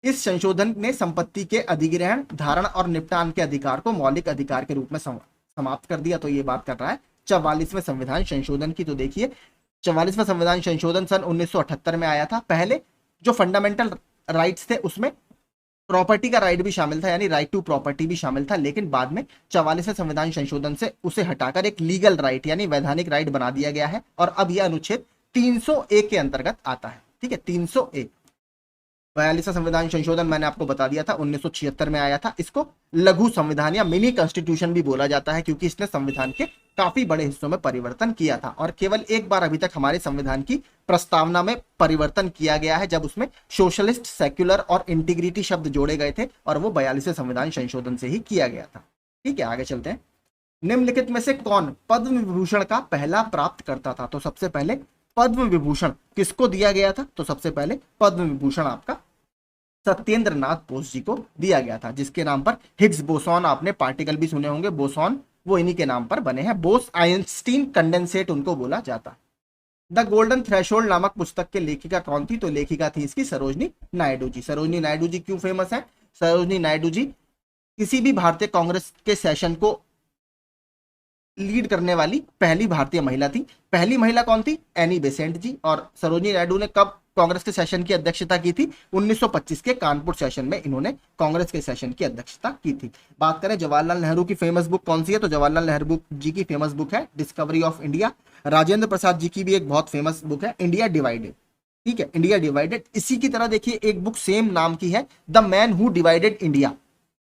[SPEAKER 1] इस संशोधन ने संपत्ति के अधिग्रहण, धारण और निपटान के अधिकार को मौलिक अधिकार के रूप में समाप्त कर दिया। तो ये बात कर रहा है 44वें संविधान संशोधन की। तो देखिए 44वां संविधान संशोधन सन 1978 में आया था। पहले जो फंडामेंटल राइट्स थे उसमें प्रॉपर्टी का राइट भी शामिल था, यानी राइट टू प्रॉपर्टी भी शामिल था, लेकिन बाद में 44वें संविधान संशोधन से उसे हटाकर एक लीगल राइट यानी वैधानिक राइट बना दिया गया है और अब यह अनुच्छेद 301 के अंतर्गत आता है। ठीक है, 301। 42वां संविधान संशोधन मैंने आपको बता दिया था 1976 में आया था। इसको लघु संविधान या मिनी कॉन्स्टिट्यूशन भी बोला जाता है क्योंकि इसने संविधान के काफी बड़े हिस्सों में परिवर्तन किया था और केवल एक बार अभी तक हमारे संविधान की प्रस्तावना में परिवर्तन किया गया है जब उसमें सोशलिस्ट, सेक्युलर और इंटीग्रिटी शब्द जोड़े गए थे और वो 42वें संविधान संशोधन से ही किया गया था। ठीक है, आगे चलते हैं। निम्नलिखित में से कौन पद्म विभूषण का पहला प्राप्त करता था? तो सबसे पहले पद्म विभूषण किसको दिया गया था? तो सबसे पहले पद्म विभूषण आपका सत्येंद्र नाथ बोस जी को दिया गया था, जिसके नाम पर हिग्स बोसॉन, आपने पार्टिकल भी सुने होंगे, बोसॉन वो इन्हीं के नाम पर बने हैं। बोस आइंस्टीन कंडेंसेट उनको बोला जाता है। द गोल्डन थ्रेशोल्ड नामक पुस्तक के लेखिका कौन थी? तो लेखिका थी इसकी सरोजनी नायडू जी। सरोजनी नायडू जी क्यों फेमस है? सरोजनी नायडू जी किसी भी भारतीय कांग्रेस के सेशन को लीड करने वाली पहली भारतीय महिला थी। पहली महिला कौन थी? एनी बेसेंट जी। और सरोजनी नायडू ने कब कांग्रेस के सेशन की अध्यक्षता की थी? 1925 के कानपुर सेशन में इन्होंने कांग्रेस के सेशन की अध्यक्षता की थी। बात करें जवाहरलाल नेहरू की फेमस बुक कौन सी है? तो जवाहरलाल नेहरू जी की फेमस बुक है discovery of India. Rajendra Prasad ji की भी एक बहुत फेमस बुक है इंडिया डिवाइडेड। ठीक है, इंडिया डिवाइडेड। इसी की तरह देखिए एक बुक सेम नाम की है the man who divided India.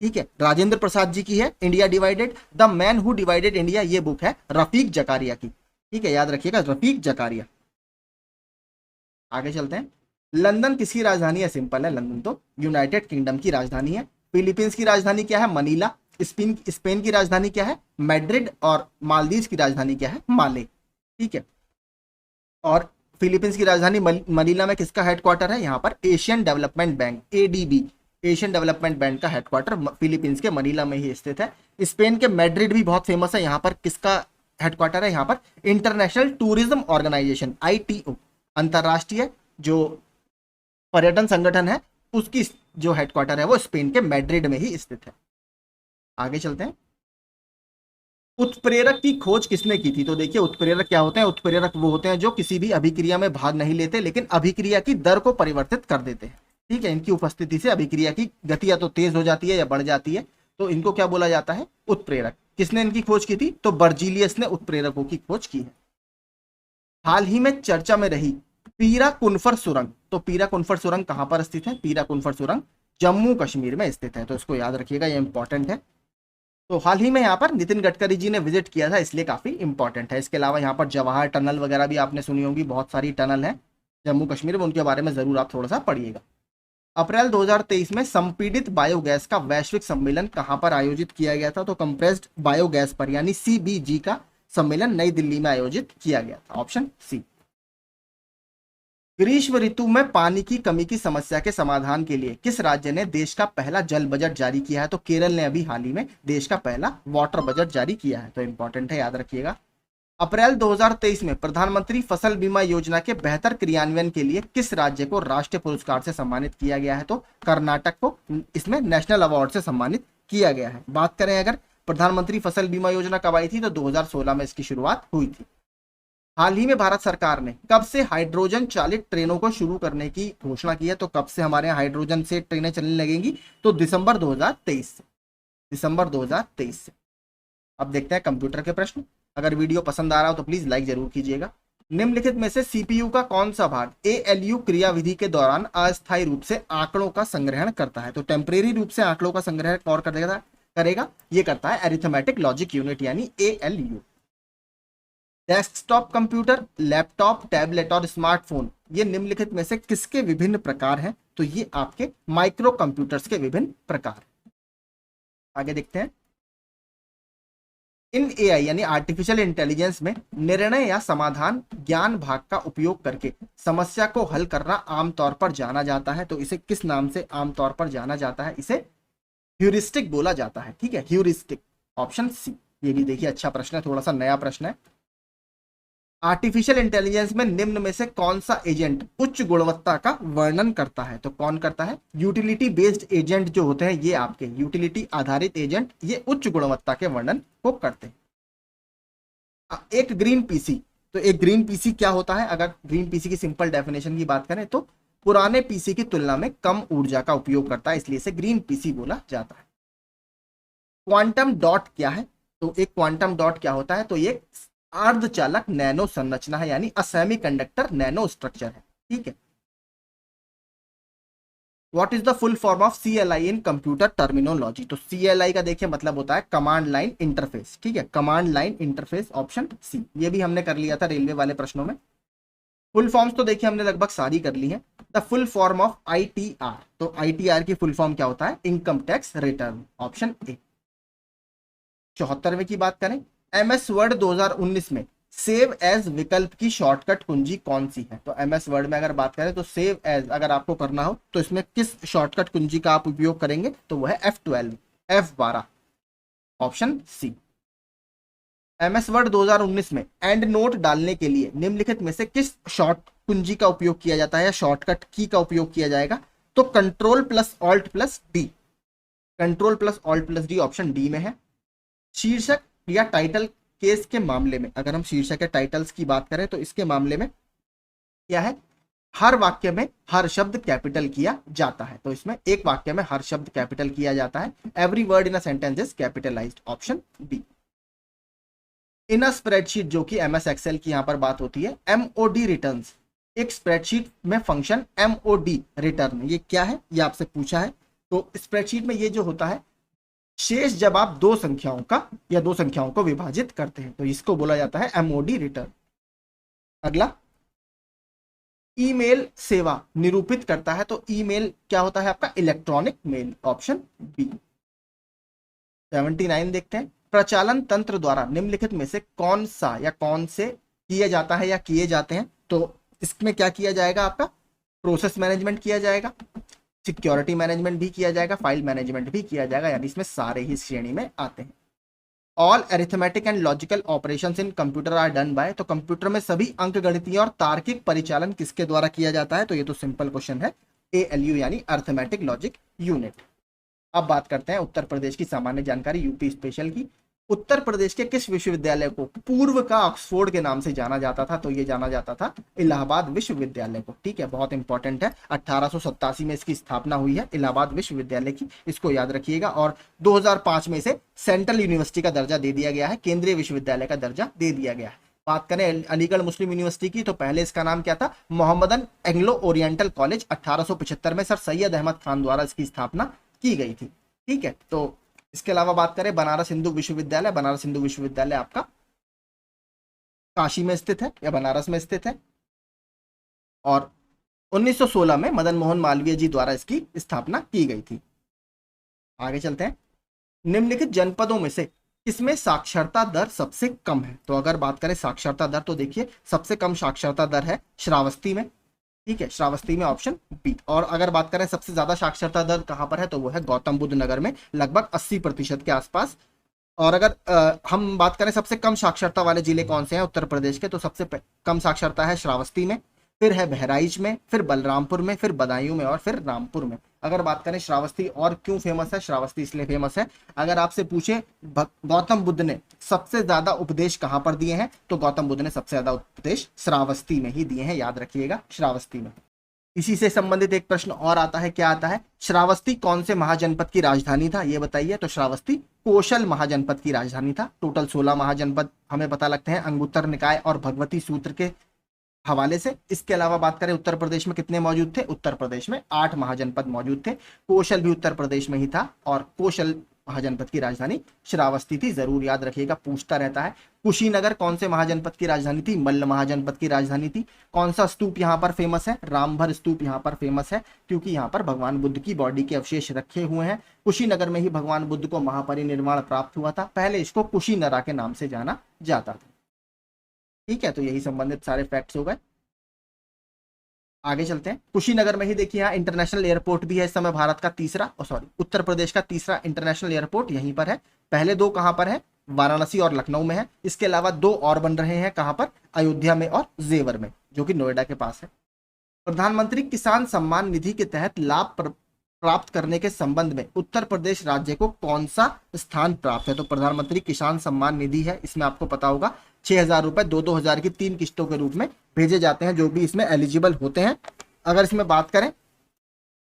[SPEAKER 1] ठीक है, राजेंद्र प्रसाद जी की है India divided. The man who divided India ये बुक है रफीक जकारिया की। ठीक है, याद रखिएगा रफीक जकारिया। आगे चलते हैं। लंदन किसकी राजधानी है? सिंपल है, लंदन तो यूनाइटेड किंगडम की राजधानी है। फिलीपींस की राजधानी क्या है? मनीला। स्पेन की राजधानी क्या है? मैड्रिड। और मालदीव की राजधानी क्या है? माले। ठीक है, और फिलीपींस की राजधानी मनीला में किसका हेडक्वार्टर है? यहाँ पर Asian development bank ADB, Asian development bank का हेडक्वार्टर फिलीपींस के मनीला में ही स्थित है। स्पेन के मैड्रिड भी बहुत फेमस है। यहाँ पर किसका हेडक्वार्टर है? यहाँ पर इंटरनेशनल टूरिज्म ऑर्गेनाइजेशन ITO, अंतरराष्ट्रीय जो पर्यटन संगठन है उसकी जो हेडक्वार्टर है वो स्पेन के मैड्रिड में ही स्थित है। आगे चलते हैं। उत्प्रेरक की खोज किसने की थी? तो देखिए उत्प्रेरक क्या होते हैं? उत्प्रेरक वो होते हैं जो किसी भी अभिक्रिया में भाग नहीं लेते लेकिन अभिक्रिया की दर को परिवर्तित कर देते हैं। ठीक है, इनकी उपस्थिति से अभिक्रिया की गति या तो तेज हो जाती है या बढ़ जाती है, तो इनको क्या बोला जाता है? उत्प्रेरक। किसने इनकी खोज की थी? तो बर्जीलियस ने उत्प्रेरकों की खोज की है। हाल ही में चर्चा में रही पीरा कुनफर सुरंग, तो पीरा कुनफर सुरंग कहां पर स्थित है? पीरा कुनफर सुरंग जम्मू कश्मीर में स्थित है, तो इसको याद रखिएगा, ये इंपॉर्टेंट है। तो हाल ही में यहाँ पर नितिन गडकरी जी ने विजिट किया था, इसलिए काफी इंपॉर्टेंट है। इसके अलावा यहाँ पर जवाहर टनल वगैरह भी आपने सुनी होगी, बहुत सारी टनल है जम्मू कश्मीर में, उनके बारे में जरूर आप थोड़ा सा पढ़िएगा। अप्रैल 2023 में संपीड़ित बायोगैस का वैश्विक सम्मेलन कहां पर आयोजित किया गया था? तो कंप्रेस्ड बायोगैस पर यानी CBG का सम्मेलन नई दिल्ली में आयोजित किया गया था, ऑप्शन सी। ग्रीष्म ऋतु में पानी की कमी की समस्या के समाधान के लिए किस राज्य ने देश का पहला जल बजट जारी किया है? तो केरल ने अभी हाल ही में देश का पहला वाटर बजट जारी किया है, तो इंपॉर्टेंट है, याद रखिएगा। अप्रैल 2023 में प्रधानमंत्री फसल बीमा योजना के बेहतर क्रियान्वयन के लिए किस राज्य को राष्ट्रीय पुरस्कार से सम्मानित किया गया है? तो कर्नाटक को इसमें नेशनल अवार्ड से सम्मानित किया गया है। बात करें अगर प्रधानमंत्री फसल बीमा योजना कब आई थी? तो 2016 में इसकी शुरुआत हुई थी। हाल ही में भारत सरकार ने कब से हाइड्रोजन चालित ट्रेनों को शुरू करने की घोषणा की है? तो कब से हमारे यहाँ हाइड्रोजन से ट्रेनें चलने लगेंगी? तो दिसंबर 2023 से, दिसंबर 2023 से। अब देखते हैं कंप्यूटर के प्रश्न। अगर वीडियो पसंद आ रहा हो तो प्लीज लाइक जरूर कीजिएगा। निम्नलिखित में से CPU का कौन सा भाग ALU क्रियाविधि के दौरान अस्थायी रूप से आंकड़ों का संग्रहण करता है? तो टेम्परेरी रूप से आंकड़ों का संग्रहण और करेगा, ये करता है अरिथमेटिक लॉजिक यूनिट यानी ALU। Desktop computer, laptop, tablet और स्मार्टफोन ये निम्नलिखित में से किसके विभिन्न प्रकार हैं? तो ये आपके माइक्रो कंप्यूटर्स के विभिन्न प्रकार। आगे देखते हैं। इन AI यानी आर्टिफिशियल इंटेलिजेंस में निर्णय या समाधान ज्ञान भाग का उपयोग करके समस्या को हल करना आमतौर पर जाना जाता है, तो इसे किस नाम से आमतौर पर जाना जाता है? इसे ह्यूरिस्टिक बोला जाता है। ठीक है, ह्यूरिस्टिक, ऑप्शन सी। ये भी देखिए अच्छा प्रश्न है, थोड़ा सा नया प्रश्न है। आर्टिफिशियल इंटेलिजेंस में निम्न में से कौन सा एजेंट उच्च गुणवत्ता का वर्णन करता है? तो कौन करता है? यूटिलिटी बेस्ड एजेंट जो होते हैं ये आपके यूटिलिटी आधारित एजेंट ये उच्च गुणवत्ता के वर्णन को करते हैं। एक ग्रीन पीसी तो एक ग्रीन पीसी क्या होता है? अगर ग्रीन पीसी की सिंपल डेफिनेशन की बात करें तो पुराने पीसी की तुलना में कम ऊर्जा का उपयोग करता है, इसलिए इसे ग्रीन पीसी बोला जाता है। क्वांटम डॉट क्या है? तो एक क्वांटम डॉट क्या होता है? तो ये अर्धचालक नैनो संरचना है, यानी अ सेमीकंडक्टर नैनो स्ट्रक्चर है। ठीक है। What is the full form of CLI in computer terminology? तो CLI का देखिए मतलब होता है कमांड लाइन इंटरफेस। ठीक है, command line interface, option C. ये भी हमने कर लिया था रेलवे वाले प्रश्नों में। फुल फॉर्म्स तो देखिए हमने लगभग सारी कर ली है। The full form of ITR, तो ITR की फुल फॉर्म क्या होता है? Income tax return, option A. 74वें की बात करें, MS वर्ड 2019 में सेव एज विकल्प की शॉर्टकट कुंजी कौन सी है? तो MS वर्ड में अगर बात करें तो सेव एज अगर आपको करना हो तो इसमें किस शॉर्टकट कुंजी का आप उपयोग करेंगे? तो वो है F12, F12, option C. MS word 2019 में एंड नोट डालने के लिए निम्नलिखित में से किस शॉर्ट कुंजी का उपयोग किया जाता है या शॉर्टकट की का उपयोग किया जाएगा? तो control plus alt plus D, control plus alt plus D, option D में है। शीर्षक या टाइटल केस के मामले में, अगर हम शीर्षक या टाइटल्स की बात करें तो इसके मामले में क्या है? हर वाक्य में हर शब्द कैपिटल किया जाता है, तो इसमें एक वाक्य में हर शब्द कैपिटल किया जाता है। Every word in a sentence is capitalised, option B. In a spreadsheet, जो कि MS एक्सेल की यहां पर बात होती है, MOD रिटर्न्स, एक स्प्रेडशीट में फंक्शन MOD रिटर्न, ये क्या है? ये आपसे पूछा है। तो स्प्रेडशीट में ये जो होता है शेष जब आप दो संख्याओं का या दो संख्याओं को विभाजित करते हैं तो इसको बोला जाता है MOD रिटर्न। अगला, ईमेल सेवा निरूपित करता है, तो ईमेल क्या होता है आपका? Electronic mail, option B. 79 देखते हैं, प्रचालन तंत्र द्वारा निम्नलिखित में से कौन सा या कौन से किए जाता है या किए जाते हैं? तो इसमें क्या किया जाएगा आपका? प्रोसेस मैनेजमेंट किया जाएगा, सिक्योरिटी मैनेजमेंट भी किया जाएगा, फाइल मैनेजमेंट भी किया जाएगा, यानी इसमें सारे ही श्रेणी में आते हैं। All arithmetic and logical operations in computer are done by, तो कंप्यूटर में सभी अंकगणितीय और तार्किक परिचालन किसके द्वारा किया जाता है? तो ये तो सिंपल क्वेश्चन है, ALU यानी अरिथमेटिक लॉजिक यूनिट। अब बात करते हैं उत्तर प्रदेश की सामान्य जानकारी, यूपी स्पेशल की। उत्तर प्रदेश के किस विश्वविद्यालय को पूर्व का ऑक्सफोर्ड के नाम से जाना जाता था? तो ये जाना जाता था इलाहाबाद विश्वविद्यालय को। ठीक है, बहुत इंपॉर्टेंट है, 1887 में इसकी स्थापना हुई है इलाहाबाद विश्वविद्यालय की, इसको याद रखिएगा। और 2005 में इसे सेंट्रल यूनिवर्सिटी का दर्जा दे दिया गया है, केंद्रीय विश्वविद्यालय का दर्जा दे दिया गया है। बात करें अलीगढ़ मुस्लिम यूनिवर्सिटी की, तो पहले इसका नाम क्या था? Mohammedan Anglo oriental college. 1875 में सर सैयद अहमद खान द्वारा इसकी स्थापना की गई थी। ठीक है, तो इसके अलावा बात करें बनारस हिंदू विश्वविद्यालय, बनारस हिंदू विश्वविद्यालय आपका काशी में स्थित है या बनारस में स्थित है, और 1916 में मदन मोहन मालवीय जी द्वारा इसकी स्थापना की गई थी। आगे चलते हैं, निम्नलिखित जनपदों में से किसमें साक्षरता दर सबसे कम है? तो अगर बात करें साक्षरता दर, तो देखिए सबसे कम साक्षरता दर है श्रावस्ती में। ठीक है, श्रावस्ती में, ऑप्शन बी। और अगर बात करें सबसे ज्यादा साक्षरता दर कहां पर है, तो वो है गौतम बुद्ध नगर में, लगभग 80% के आसपास। और अगर हम बात करें सबसे कम साक्षरता वाले जिले कौन से हैं उत्तर प्रदेश के, तो सबसे कम साक्षरता है श्रावस्ती में, फिर है बहराइच में, फिर बलरामपुर में, फिर बदायूं में, और फिर रामपुर में। अगर बात करें श्रावस्ती और क्यों फेमस है, श्रावस्ती इसलिए फेमस है, अगर आपसे पूछे गौतम बुद्ध ने सबसे ज्यादा उपदेश कहां पर दिए हैं, तो गौतम बुद्ध ने सबसे ज्यादा उपदेश श्रावस्ती में ही दिए हैं, याद रखिएगा, श्रावस्ती में। इसी से संबंधित एक प्रश्न और आता है, क्या आता है? श्रावस्ती कौन से महाजनपद की राजधानी था, ये बताइए। तो श्रावस्ती कौशल महाजनपद की राजधानी था। टोटल 16 महाजनपद हमें पता लगते हैं अंगुत्तर निकाय और भगवती सूत्र के हवाले से। इसके अलावा बात करें उत्तर प्रदेश में कितने मौजूद थे? उत्तर प्रदेश में 8 महाजनपद मौजूद थे। कौशल भी उत्तर प्रदेश में ही था, और कौशल महाजनपद की राजधानी श्रावस्ती थी, जरूर याद रखिएगा, पूछता रहता है। कुशीनगर कौन से महाजनपद की राजधानी थी? मल्ल महाजनपद की राजधानी थी। कौन सा स्तूप यहाँ पर फेमस है? रामभर स्तूप यहाँ पर फेमस है, क्योंकि यहाँ पर भगवान बुद्ध की बॉडी के अवशेष रखे हुए हैं। कुशीनगर में ही भगवान बुद्ध को महापरिनिर्वाण प्राप्त हुआ था, पहले इसको कुशीनरा के नाम से जाना जाता था। ठीक है, तो यही संबंधित सारे फैक्ट्स हो गए। आगे चलते हैं, कुशीनगर में ही देखिए यहाँ इंटरनेशनल एयरपोर्ट भी है इस समय, भारत का तीसरा, उत्तर प्रदेश का तीसरा इंटरनेशनल एयरपोर्ट यहीं पर है। पहले दो कहां पर है? वाराणसी और लखनऊ में है। इसके अलावा 2 और बन रहे हैं, कहां पर? अयोध्या में और जेवर में, जो कि नोएडा के पास है। प्रधानमंत्री किसान सम्मान निधि के तहत लाभ प्राप्त करने के संबंध में उत्तर प्रदेश राज्य को कौन सा स्थान प्राप्त है? तो प्रधानमंत्री किसान सम्मान निधि है, इसमें आपको पता होगा 6,000 रुपए 2-2 हजार की 3 किस्तों के रूप में भेजे जाते हैं जो भी इसमें एलिजिबल होते हैं। अगर इसमें बात करें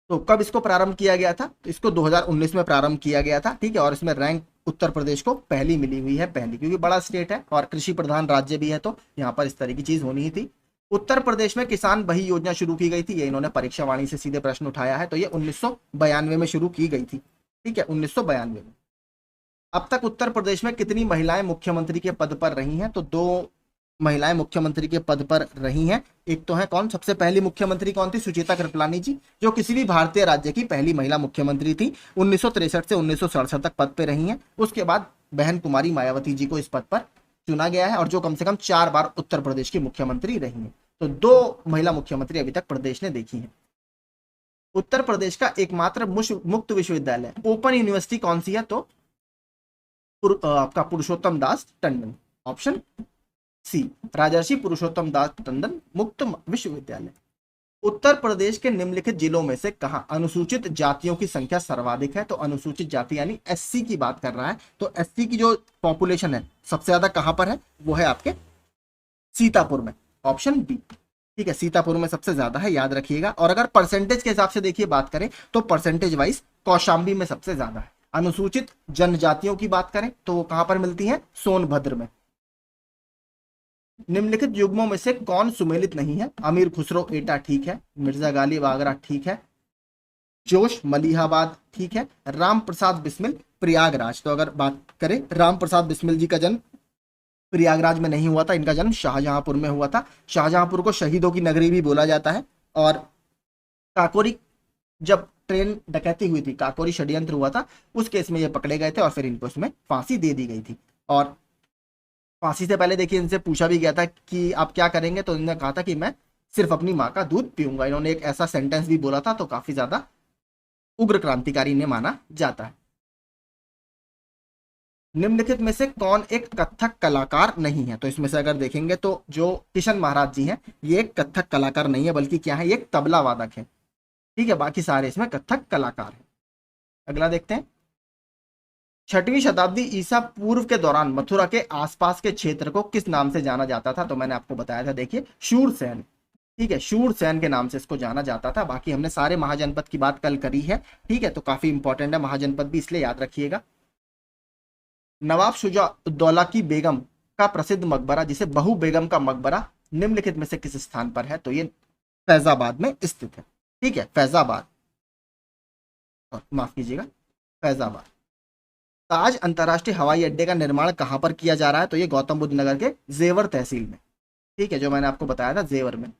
[SPEAKER 1] तो कब इसको प्रारंभ किया गया था? तो इसको 2019 में प्रारंभ किया गया था, ठीक है। और इसमें रैंक उत्तर प्रदेश को पहली मिली हुई है, पहली, क्योंकि बड़ा स्टेट है और कृषि प्रधान राज्य भी है, तो यहाँ पर इस तरह की चीज होनी ही थी। उत्तर प्रदेश में किसान बही योजना शुरू की गई थी, ये इन्होंने परीक्षा वाणी से सीधे प्रश्न उठाया है, तो ये 1992 में शुरू की गई थी, ठीक है, 1992 में। अब तक उत्तर प्रदेश में कितनी महिलाएं मुख्यमंत्री के पद पर रही हैं? तो 2 महिलाएं मुख्यमंत्री के पद पर रही हैं। एक तो है कौन, सबसे पहली मुख्यमंत्री कौन थी? सुचेता कृपलानी जी, जो किसी भी भारतीय राज्य की पहली महिला मुख्यमंत्री थी। 1963 से 1967 तक पद पे रही हैं। उसके बाद बहन कुमारी मायावती जी को इस पद पर चुना गया है, और जो कम से कम 4 बार उत्तर प्रदेश की मुख्यमंत्री रही हैं। तो 2 महिला मुख्यमंत्री अभी तक प्रदेश ने देखी है। उत्तर प्रदेश का एकमात्र मुक्त विश्वविद्यालय ओपन यूनिवर्सिटी कौन सी है? तो आपका पुरुषोत्तम दास टंडन, ऑप्शन सी, राजर्षि पुरुषोत्तम दास टंडन मुक्त विश्वविद्यालय। उत्तर प्रदेश के निम्नलिखित जिलों में से कहां अनुसूचित जातियों की संख्या सर्वाधिक है? तो अनुसूचित जाति यानी एससी की बात कर रहा है, तो एससी की जो पॉपुलेशन है सबसे ज्यादा कहां पर है? वो है आपके सीतापुर में, ऑप्शन बी, ठीक है, सीतापुर में सबसे ज्यादा है, याद रखिएगा। और अगर परसेंटेज के हिसाब से देखिए बात करें तो परसेंटेज वाइज कौशाम्बी में सबसे ज्यादा है। अनुसूचित जनजातियों की बात करें तो वो कहां पर मिलती है? सोनभद्र में। निम्नलिखित युग्मों में से कौन सुमेलित नहीं है? अमीर खुसरो एटा, ठीक है, मिर्जा गालिब आगरा, ठीक है, जोश मलिहाबाद, ठीक है, राम प्रसाद बिस्मिल प्रयागराज। तो अगर बात करें, राम प्रसाद बिस्मिल जी का जन्म प्रयागराज में नहीं हुआ था, इनका जन्म शाहजहांपुर में हुआ था। शाहजहांपुर को शहीदों की नगरी भी बोला जाता है। और काकोरी, जब ट्रेन डकैती हुई थी, काकोरी षड्यंत्र हुआ था, उस केस में ये पकड़े गए थे और फिर इनको इसमें फांसी दे दी गई थी। और फांसी से पहले देखिए इनसे पूछा भी गया था कि आप क्या करेंगे, तो इन्होंने कहा था कि मैं सिर्फ अपनी माँ का दूध पीऊंगा। इन्होंने एक ऐसा सेंटेंस भी बोला था, तो काफी ज्यादा उग्र क्रांतिकारी ने माना जाता है। निम्नलिखित में से कौन एक कथक कलाकार नहीं है? तो इसमें से अगर देखेंगे तो जो किशन महाराज जी हैं, ये एक कथक कलाकार नहीं है, बल्कि क्या है, ये एक तबला वादक है, ठीक है, बाकी सारे इसमें कथक कलाकार हैं। अगला देखते हैं। 6वीं शताब्दी ईसा पूर्व के दौरान मथुरा के आसपास के क्षेत्र को किस नाम से जाना जाता था? तो मैंने आपको बताया था, देखिए, शूरसेन, ठीक है, शूरसेन के नाम से इसको जाना जाता था। बाकी हमने सारे महाजनपद की बात कल करी है, ठीक है, तो काफी इंपॉर्टेंट है महाजनपद भी, इसलिए याद रखिएगा। नवाब शुजा-उद-दौला की बेगम का प्रसिद्ध मकबरा, जिसे बहू बेगम का मकबरा, निम्नलिखित में से किस स्थान पर है? तो ये फैजाबाद में स्थित है, ठीक है, फैजाबाद, माफ कीजिएगा, फैजाबाद। ताज अंतरराष्ट्रीय हवाई अड्डे का निर्माण कहां पर किया जा रहा है? तो ये गौतम बुद्ध नगर के जेवर तहसील में, ठीक है, जो मैंने आपको बताया था, जेवर में।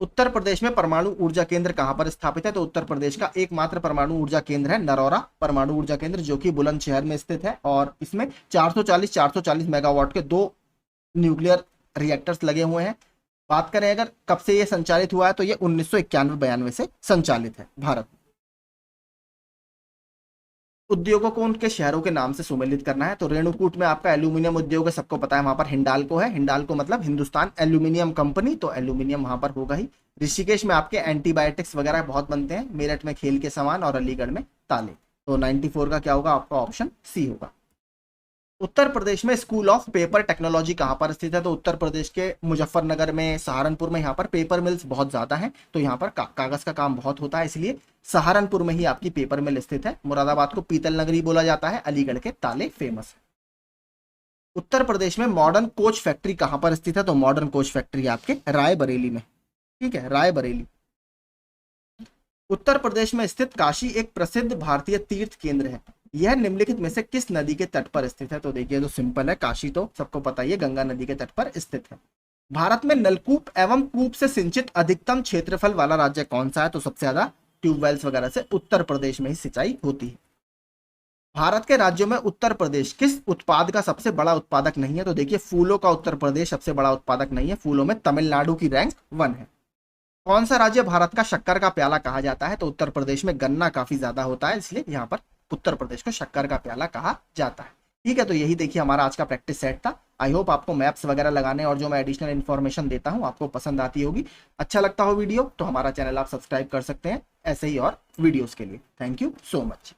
[SPEAKER 1] उत्तर प्रदेश में परमाणु ऊर्जा केंद्र कहां पर स्थापित है? तो उत्तर प्रदेश का एकमात्र परमाणु ऊर्जा केंद्र है नरौरा परमाणु ऊर्जा केंद्र, जो कि बुलंदशहर में स्थित है। और इसमें 440 मेगावाट के 2 न्यूक्लियर रिएक्टर्स लगे हुए हैं। बात करें अगर कब से ये संचालित हुआ है, तो ये 1991-92 से संचालित है भारत में। उद्योगों को उनके शहरों के नाम से सुमेलित करना है, तो रेणुकूट में आपका एल्यूमिनियम उद्योग है, सबको पता है, वहां पर हिंडाल्को है, हिंडाल्को मतलब हिंदुस्तान एल्यूमिनियम कंपनी, तो एल्यूमिनियम वहां पर होगा ही। ऋषिकेश में आपके एंटीबायोटिक्स वगैरह बहुत बनते हैं, मेरठ में खेल के सामान और अलीगढ़ में ताले। तो 94 का क्या होगा आपका? ऑप्शन सी होगा। उत्तर प्रदेश में स्कूल ऑफ पेपर टेक्नोलॉजी कहां पर स्थित है? तो उत्तर प्रदेश के मुजफ्फरनगर में, सहारनपुर में, यहाँ पर पेपर मिल्स बहुत ज्यादा हैं, तो यहाँ पर कागज का काम बहुत होता है, इसलिए सहारनपुर में ही आपकी पेपर मिल स्थित है। मुरादाबाद को पीतल नगरी बोला जाता है, अलीगढ़ के ताले फेमस है। उत्तर प्रदेश में मॉडर्न कोच फैक्ट्री कहां पर स्थित है? तो मॉडर्न कोच फैक्ट्री आपके रायबरेली में, ठीक है, रायबरेली। उत्तर प्रदेश में स्थित काशी एक प्रसिद्ध भारतीय तीर्थ केंद्र है, यह निम्नलिखित में से किस नदी के तट पर स्थित है? तो देखिए, तो सिंपल है, काशी तो सबको पता ही है, गंगा नदी के तट पर स्थित है। भारत में नलकूप एवं कूप से सिंचित अधिकतम क्षेत्रफल वाला राज्य कौन सा है? तो सबसे ज्यादा ट्यूबवेल्स वगैरह से उत्तर प्रदेश में ही सिंचाई होती है। भारत के राज्यों में उत्तर प्रदेश किस उत्पाद का सबसे बड़ा उत्पादक नहीं है? तो देखिए, फूलों का उत्तर प्रदेश सबसे बड़ा उत्पादक नहीं है, फूलों में तमिलनाडु की रैंक 1 है। कौन सा राज्य भारत का शक्कर का प्याला कहा जाता है? तो उत्तर प्रदेश में गन्ना काफी ज्यादा होता है, इसलिए यहाँ पर उत्तर प्रदेश को शक्कर का प्याला कहा जाता है, ठीक है। तो यही देखिए हमारा आज का प्रैक्टिस सेट था। आई होप आपको मैप्स वगैरह लगाने और जो मैं एडिशनल इन्फॉर्मेशन देता हूँ आपको पसंद आती होगी। अच्छा लगता हो वीडियो तो हमारा चैनल आप सब्सक्राइब कर सकते हैं। ऐसे ही और वीडियोस के लिए। Thank you so much.